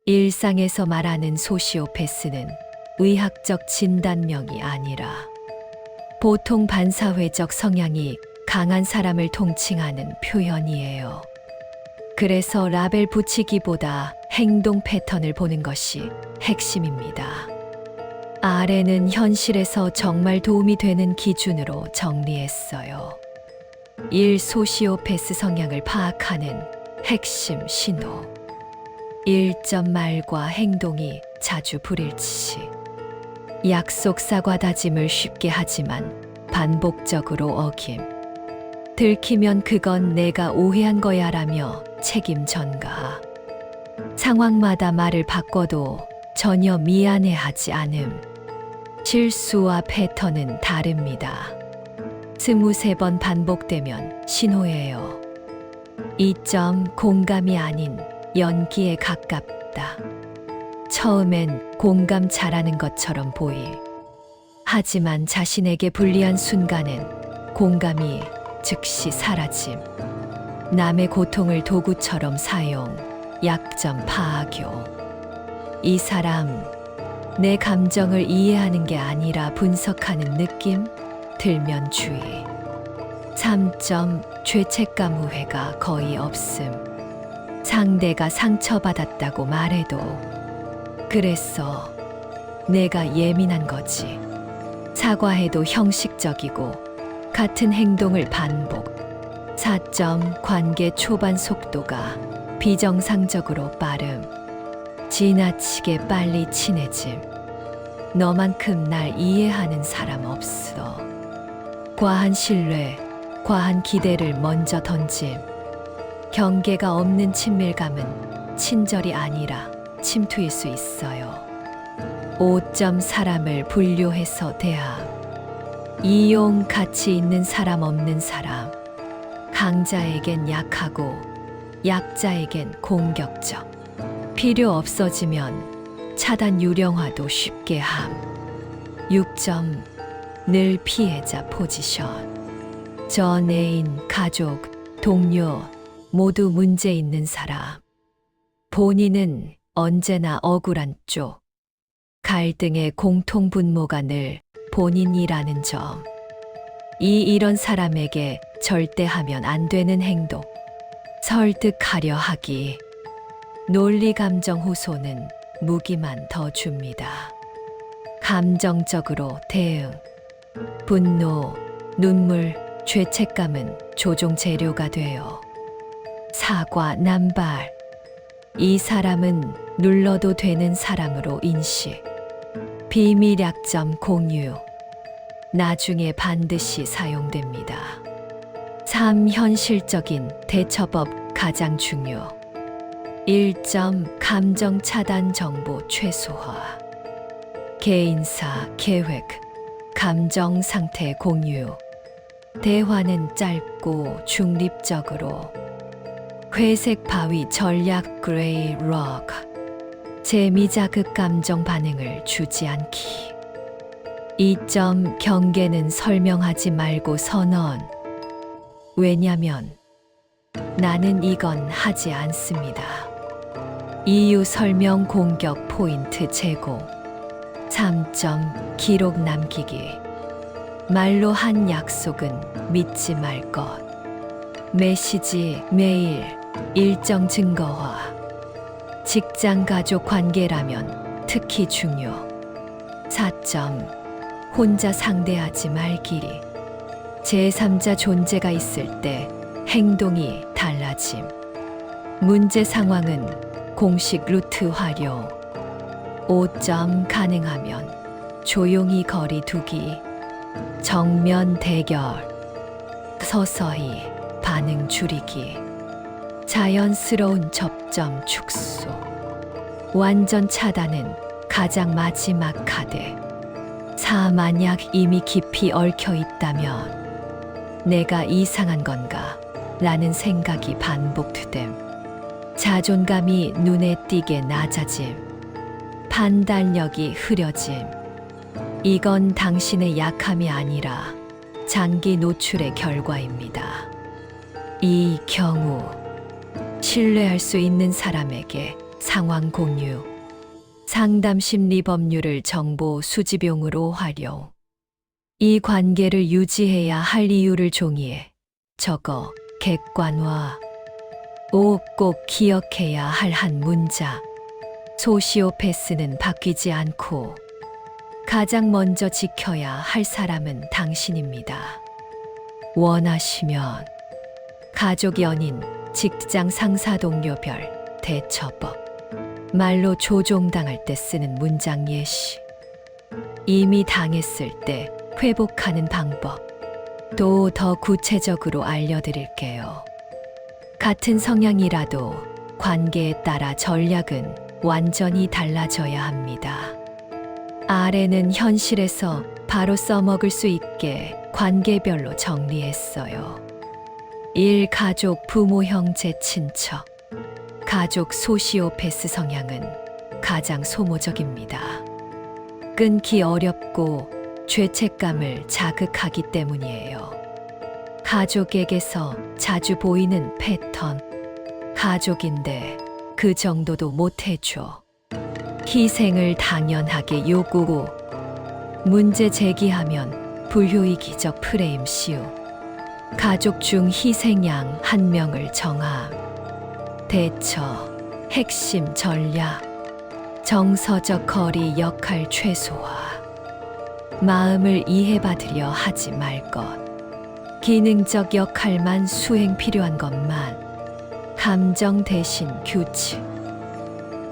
일상에서 말하는 소시오패스는 의학적 진단명이 아니라 보통 반사회적 성향이 강한 사람을 통칭하는 표현이에요. 그래서 라벨 붙이기보다 행동 패턴을 보는 것이 핵심입니다. 아래는 현실에서 정말 도움이 되는 기준으로 정리했어요. 1. 소시오패스 성향을 파악하는 핵심 신호. 1점 말과 행동이 자주 불일치. 약속 사과 다짐을 쉽게 하지만 반복적으로 어김. 들키면 그건 내가 오해한 거야 라며 책임 전가. 상황마다 말을 바꿔도 전혀 미안해하지 않음. 실수와 패턴은 다릅니다. 23번 반복되면 신호예요. 2점 공감이 아닌 연기에 가깝다. 처음엔 공감 잘하는 것처럼 보일. 하지만 자신에게 불리한 순간엔 공감이 즉시 사라짐. 남의 고통을 도구처럼 사용, 약점 파악요. 이 사람, 내 감정을 이해하는 게 아니라 분석하는 느낌? 들면 주의. 3점 죄책감 후회가 거의 없음. 상대가 상처받았다고 말해도 그랬어. 내가 예민한 거지. 사과해도 형식적이고 같은 행동을 반복. 4점 관계 초반 속도가 비정상적으로 빠름. 지나치게 빨리 친해짐. 너만큼 날 이해하는 사람 없어. 과한 신뢰, 과한 기대를 먼저 던짐. 경계가 없는 친밀감은 친절이 아니라 침투일 수 있어요. 5점 사람을 분류해서 대함. 이용 가치 있는 사람 없는 사람. 강자에겐 약하고 약자에겐 공격적. 필요 없어지면 차단 유령화도 쉽게 함. 6점 늘 피해자 포지션. 전 애인, 가족, 동료 모두 문제 있는 사람. 본인은 언제나 억울한 쪽. 갈등의 공통 분모가 늘 본인이라는 점. 이런 사람에게 절대 하면 안 되는 행동. 설득하려 하기. 논리 감정 호소는 무기만 더 줍니다. 감정적으로 대응. 분노, 눈물, 죄책감은 조종 재료가 돼요. 사과, 남발. 이 사람은 눌러도 되는 사람으로 인식. 비밀 약점 공유. 나중에 반드시 사용됩니다. 3. 현실적인 대처법 가장 중요. 1점 감정 차단 정보 최소화. 개인사, 계획, 감정 상태 공유. 대화는 짧고 중립적으로. 회색 바위 전략 그레이 록. 재미자극 감정 반응을 주지 않기. 2점 경계는 설명하지 말고 선언. 왜냐면 나는 이건 하지 않습니다. 이유 설명 공격 포인트 제공. 3점 기록 남기기. 말로 한 약속은 믿지 말 것. 메시지 메일 일정 증거화. 직장 가족 관계라면 특히 중요. 4점 혼자 상대하지 말기리. 제3자 존재가 있을 때 행동이 달라짐. 문제 상황은 공식 루트 활용. 5점 가능하면 조용히 거리 두기. 정면 대결. 서서히 반응 줄이기. 자연스러운 접점 축소. 완전 차단은 가장 마지막 카드. 4. 만약 이미 깊이 얽혀 있다면 내가 이상한 건가? 라는 생각이 반복됨. 자존감이 눈에 띄게 낮아짐. 판단력이 흐려짐. 이건 당신의 약함이 아니라 장기 노출의 결과입니다. 이 경우 신뢰할 수 있는 사람에게 상황 공유, 상담 심리 법률을 정보 수집용으로 활용. 이 관계를 유지해야 할 이유를 종이에 적어 객관화. 5. 꼭 기억해야 할 한 문장. 소시오패스는 바뀌지 않고 가장 먼저 지켜야 할 사람은 당신입니다. 원하시면 가족, 연인, 직장, 상사, 동료별 대처법. 말로 조종당할 때 쓰는 문장 예시. 이미 당했을 때 회복하는 방법. 또 더 구체적으로 알려드릴게요. 같은 성향이라도 관계에 따라 전략은 완전히 달라져야 합니다. 아래는 현실에서 바로 써먹을 수 있게 관계별로 정리했어요. 1. 가족, 부모, 형제, 친척. 가족 소시오패스 성향은 가장 소모적입니다. 끊기 어렵고 죄책감을 자극하기 때문이에요. 가족에게서 자주 보이는 패턴. 가족인데 그 정도도 못해줘. 희생을 당연하게 요구고 문제 제기하면 불효이기적 프레임 씌우. 가족 중 희생양 한 명을 정함. 대처, 핵심 전략. 정서적 거리 역할 최소화. 마음을 이해받으려 하지 말 것. 기능적 역할만 수행, 필요한 것만. 감정 대신 규칙.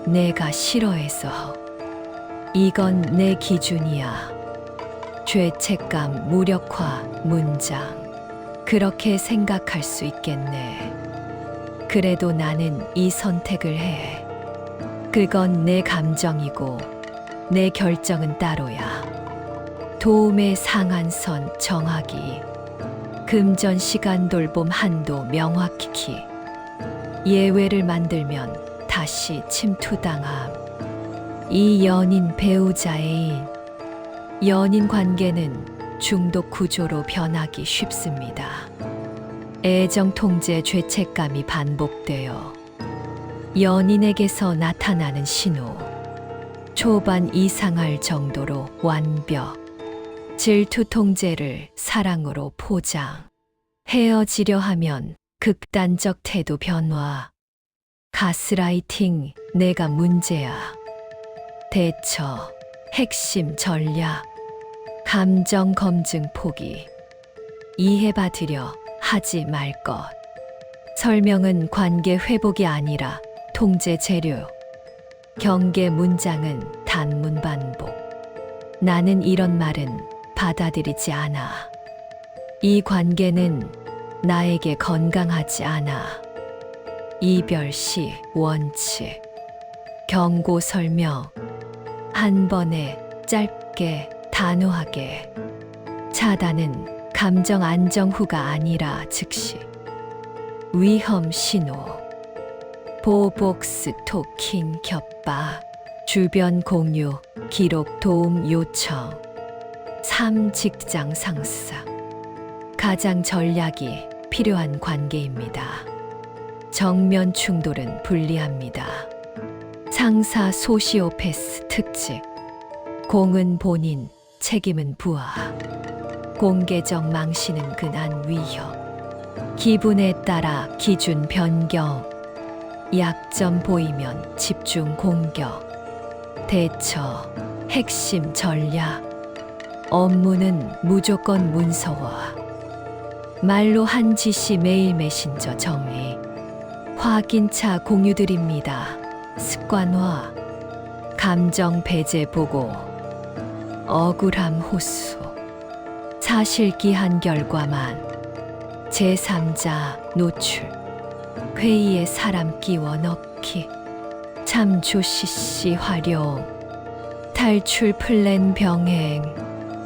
내가 싫어해서. 이건 내 기준이야. 죄책감 무력화 문장. 그렇게 생각할 수 있겠네. 그래도 나는 이 선택을 해. 그건 내 감정이고 내 결정은 따로야. 도움의 상한선 정하기. 금전 시간 돌봄 한도 명확히. 예외를 만들면 다시 침투당함. 이 연인, 배우자, 애인. 연인 관계는 중독 구조로 변하기 쉽습니다. 애정 통제, 죄책감이 반복되어 연인에게서 나타나는 신호. 초반 이상할 정도로 완벽. 질투 통제를 사랑으로 포장. 헤어지려 하면 극단적 태도 변화. 가스라이팅, 내가 문제야. 대처, 핵심 전략. 감정 검증 포기. 이해받으려 하지 말 것. 설명은 관계 회복이 아니라 통제 재료. 경계 문장은 단문 반복. 나는 이런 말은 받아들이지 않아. 이 관계는 나에게 건강하지 않아. 이별 시 원칙. 경고 설명. 한 번에 짧게 단호하게. 차단은 감정 안정 후가 아니라 즉시. 위험 신호. 보복스 토킹 겹박. 주변 공유, 기록 도움 요청. 3. 직장 상사. 가장 전략이 필요한 관계입니다. 정면 충돌은 불리합니다. 상사 소시오패스 특징. 공은 본인, 책임은 부하. 공개적 망신은 근한 위협. 기분에 따라 기준 변경. 약점 보이면 집중 공격. 대처, 핵심 전략. 업무는 무조건 문서화. 말로 한 지시 메일 메신저 정의. 확인차 공유드립니다. 습관화. 감정 배제 보고. 억울함 호소. 사실기한 결과만. 제3자 노출. 회의에 사람 끼워 넣기. 참조 CC 활용. 탈출 플랜 병행.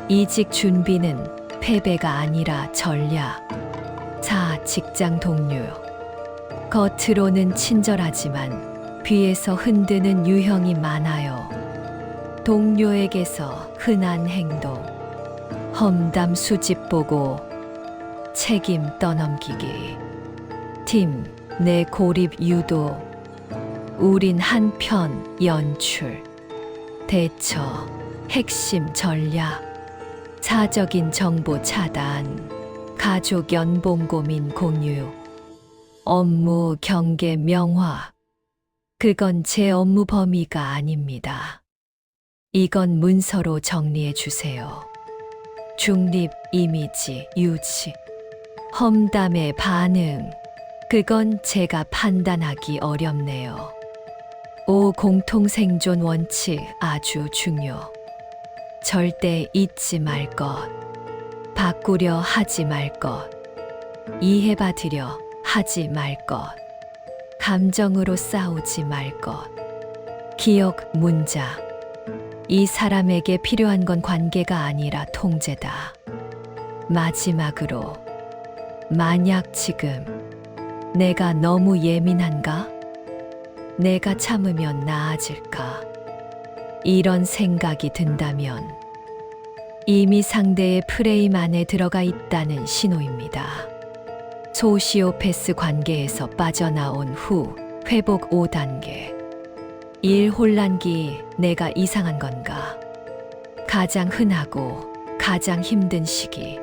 이직 준비는 패배가 아니라 전략. 4. 직장 동료. 겉으로는 친절하지만 뒤에서 흔드는 유형이 많아요. 동료에게서 흔한 행동. 험담 수집 보고. 책임 떠넘기기. 팀 내 고립 유도. 우린 한편 연출, 대처, 핵심 전략, 사적인 정보 차단, 가족 연봉 고민 공유, 업무 경계 명화. 그건 제 업무 범위가 아닙니다. 이건 문서로 정리해 주세요. 중립 이미지 유지. 험담의 반응. 그건 제가 판단하기 어렵네요. 5. 공통생존 원칙 아주 중요. 절대 잊지 말 것. 바꾸려 하지 말 것. 이해받으려 하지 말 것. 감정으로 싸우지 말 것. 기억 문자. 이 사람에게 필요한 건 관계가 아니라 통제다. 마지막으로, 만약 지금 내가 너무 예민한가? 내가 참으면 나아질까? 이런 생각이 든다면 이미 상대의 프레임 안에 들어가 있다는 신호입니다. 소시오패스 관계에서 빠져나온 후 회복 5단계. 1. 혼란기. 내가 이상한 건가? 가장 흔하고 가장 힘든 시기.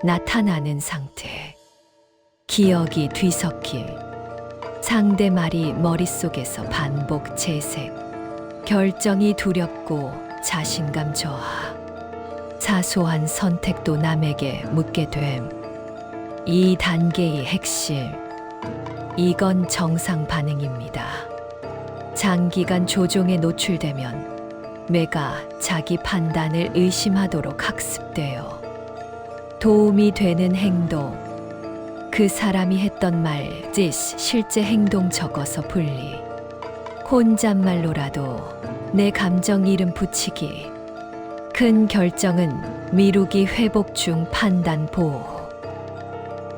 나타나는 상태. 기억이 뒤섞일. 상대 말이 머릿속에서 반복 재생. 결정이 두렵고 자신감 저하. 사소한 선택도 남에게 묻게 됨. 이 단계의 핵심. 이건 정상 반응입니다. 장기간 조종에 노출되면 뇌가 자기 판단을 의심하도록 학습돼요. 도움이 되는 행동. 그 사람이 했던 말, 짓, 실제 행동 적어서 분리. 혼잣말로라도 내 감정 이름 붙이기. 큰 결정은 미루기 회복 중 판단 보호.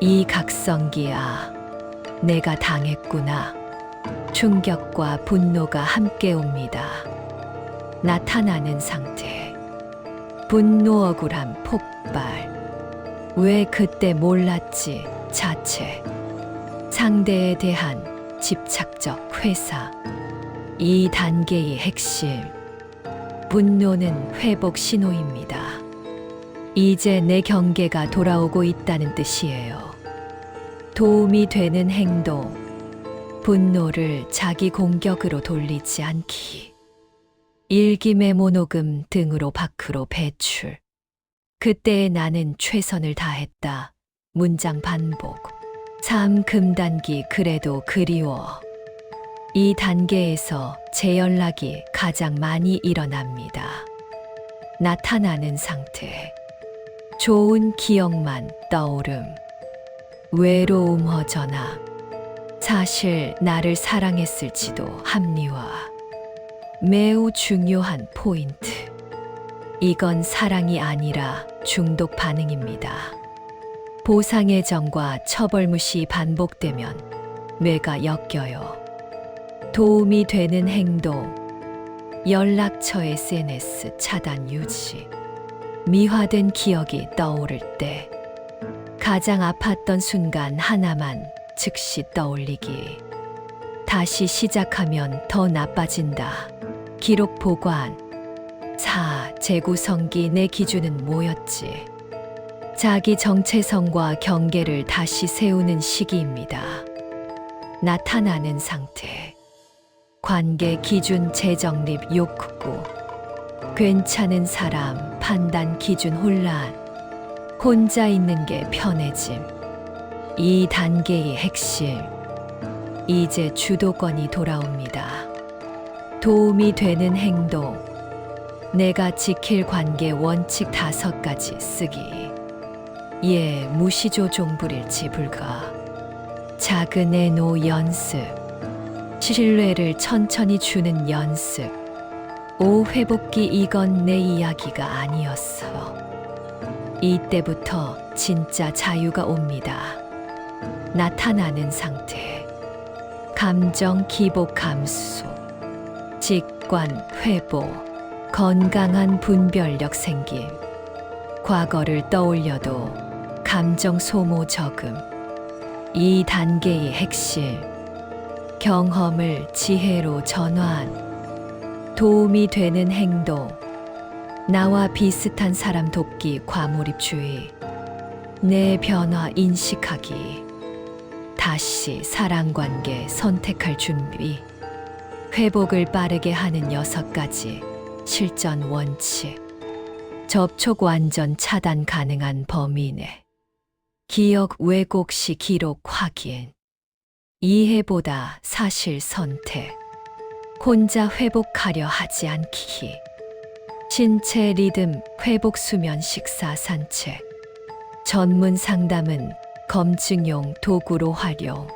이 각성기야. 내가 당했구나. 충격과 분노가 함께 옵니다. 나타나는 상태. 분노 억울함 폭발. 왜 그때 몰랐지? 자체. 상대에 대한 집착적 회사. 이 단계의 핵심. 분노는 회복 신호입니다. 이제 내 경계가 돌아오고 있다는 뜻이에요. 도움이 되는 행동. 분노를 자기 공격으로 돌리지 않기. 일기 메모 녹음 등으로 밖으로 배출. 그때의 나는 최선을 다했다. 문장 반복. 3. 금단기. 그래도 그리워. 이 단계에서 재연락이 가장 많이 일어납니다. 나타나는 상태. 좋은 기억만 떠오름. 외로움 허전함. 사실 나를 사랑했을지도 합리화. 매우 중요한 포인트. 이건 사랑이 아니라 중독 반응입니다. 보상의 정과 처벌 무시 반복되면 뇌가 엮여요. 도움이 되는 행동. 연락처 SNS 차단 유지. 미화된 기억이 떠오를 때 가장 아팠던 순간 하나만 즉시 떠올리기. 다시 시작하면 더 나빠진다. 기록 보관. 4. 재구성기. 내 기준은 뭐였지? 자기 정체성과 경계를 다시 세우는 시기입니다. 나타나는 상태. 관계 기준 재정립 욕구. 괜찮은 사람 판단 기준 혼란. 혼자 있는 게 편해짐. 이 단계의 핵심. 이제 주도권이 돌아옵니다. 도움이 되는 행동. 내가 지킬 관계 원칙 5가지 쓰기. 예, 무시조종 불일치 불가. 작은 애노 연습. 신뢰를 천천히 주는 연습. 5. 회복기. 이건 내 이야기가 아니었어. 이때부터 진짜 자유가 옵니다. 나타나는 상태. 감정 기복 감소. 직관 회복. 건강한 분별력 생김. 과거를 떠올려도 감정 소모 적음. 이 단계의 핵심. 경험을 지혜로 전환. 도움이 되는 행동. 나와 비슷한 사람 돕기 과몰입주의. 내 변화 인식하기. 다시 사랑관계 선택할 준비. 회복을 빠르게 하는 6가지 실전 원칙. 접촉 완전 차단 가능한 범위 내. 기억 왜곡 시 기록 확인. 이해보다 사실 선택. 혼자 회복하려 하지 않기. 신체 리듬 회복 수면 식사 산책. 전문 상담은 검증용 도구로 활용.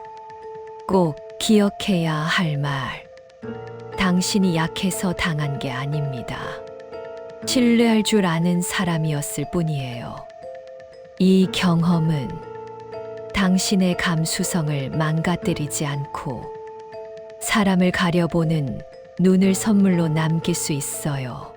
꼭 기억해야 할 말. 당신이 약해서 당한 게 아닙니다. 신뢰할 줄 아는 사람이었을 뿐이에요. 이 경험은 당신의 감수성을 망가뜨리지 않고 사람을 가려보는 눈을 선물로 남길 수 있어요.